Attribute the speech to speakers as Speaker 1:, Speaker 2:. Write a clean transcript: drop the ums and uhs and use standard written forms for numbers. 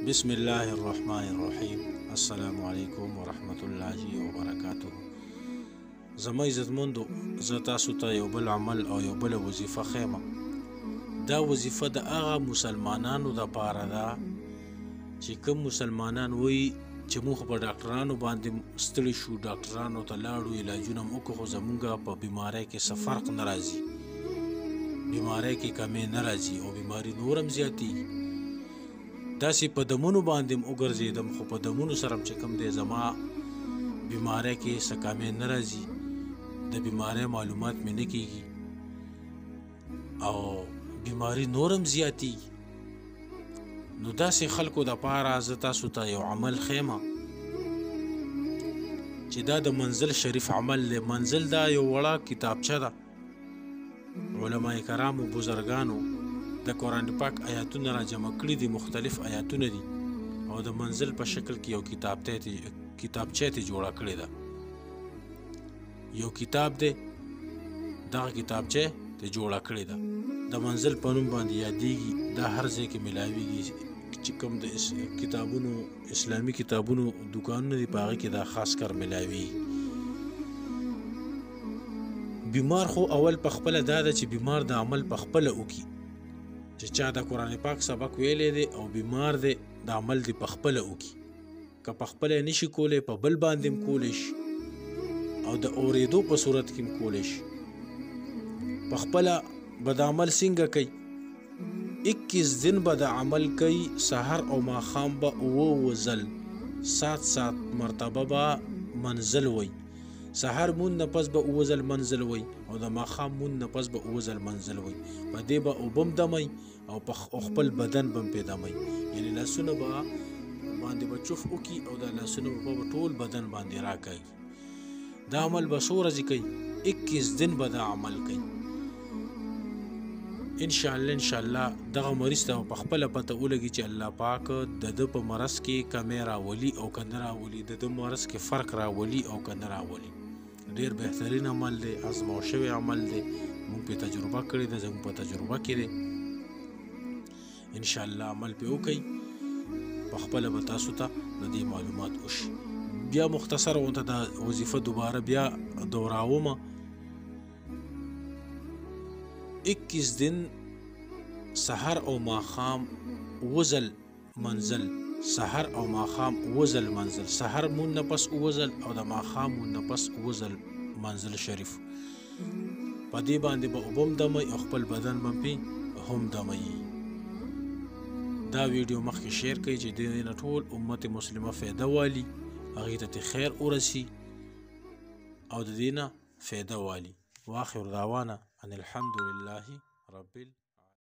Speaker 1: بسم الله الرحمن الرحیم. السلام علیکم ورحمت الله وبرکاته. زما عزتمندو، زه تاسو ته یو بل عمل او یو بل وظیفه خیمه. دا وظیفه د هغه مسلمانانو د پاره ده چې کوم مسلمانان وایي چې موږ په ډاکټرانو باندې ستړي شو، ډاکټرانو ته لاړو، علاجونه مو وکړو، خو زمونږ په بیمارۍ کې څه فرق نه راځي، بیمارۍ کې کمی نه راځي او بیماري نور هم زیاتېږي. داسې په دمونو باندې م وګرځېدم، خو په دمونو سره چې کوم دی زما بیمارۍ کې څه کمی نه راځي، د بیمارۍ معلومات مې نه کېږي او بیماري نور هم زیاتېږي. نو داسې خلکو دپاره زه تاسو ته یو عمل ښیمه چې دا د منزل شریف عمل دی. منزل دا یو وړه کتابچه ده، علما کرامو بزرګانو د قرآن پاک آیاتونه را جمع کړي دي، مختلف آیاتونه دي او د منزل په شکل کې یو کتابچه ته جوړه کړې ده. یو کتاب دی، دغه کتابچه ته جوړه کړې ده، د منزل په نوم باندې یادېږي. دا هر ځای کې ملاویږي چې کوم د کتابونو اسلامي کتابونو دکانونه دي، په هغه کې دا خاص کر ملاویږي. بیمار خو اول په خپله دا ده چې بیمار د عمل په خپله وکړي، چې چا د قرآن پاک سبق ویلی دی او بیمار دی د عمل دی په خپله وکړي. که په خپله یې نشي کولی، په بل باندې هم کولی شي او د اورېدو په صورت کې هم کولی شي. په خپله به د عمل څنګه کوي؟ 21 دن به د عمل کوي، سحر او ماښام به 9 ځل 7 مرتبه به منزل وی. سحر مون نه پس به 9 ځل منزل وی او د ماښام مون نه پس به 9 ځل منزل وی. په دې به اوبم دمی او په خپل بدن به هم پې دمی، یعنې لاسونه به باندې به چوف وکړي او د لاسونه به ټول بدن باندې راکوي. دا عمل به څو ورځې کوي؟ 21 دن به دا عمل کوي. انشاءالله دغه مریض ته په خپله پته ولګي چې الله پاک د ده په مرض کې کمی راولي او که نه راولي، د ده مرض کې فرق راولي او که نه راولي. ډېر بهترین عمل دی، ازمو شوی عمل دی، موږ پې تجربه کړې ده، زموږ په تجربه کې دی. انشاءالله عمل پې وکئ، په خپله به تاسو ته د دې معلومات وشي. بیا مختصر غونته دا وظیفه دوباره بیا دوراومه. 21 دن سحر او ماښام 9 ځل منزل، سحر او ماښام 9 ځل منزل، سحر مون نه پس 9 ځل او د ماښام مون نه پس 9 ځل منزل شریف. په دې باندې به اوبم دمی او خپل بدن به پې هم دمی. دا ویډیو مخکې شیر کړئ چې د دې نه ټول امت مسلمه فایده والي، هغې ته خیر ورسي او د دې نه فایده والي. واخر دعوانا ان الحمد لله رب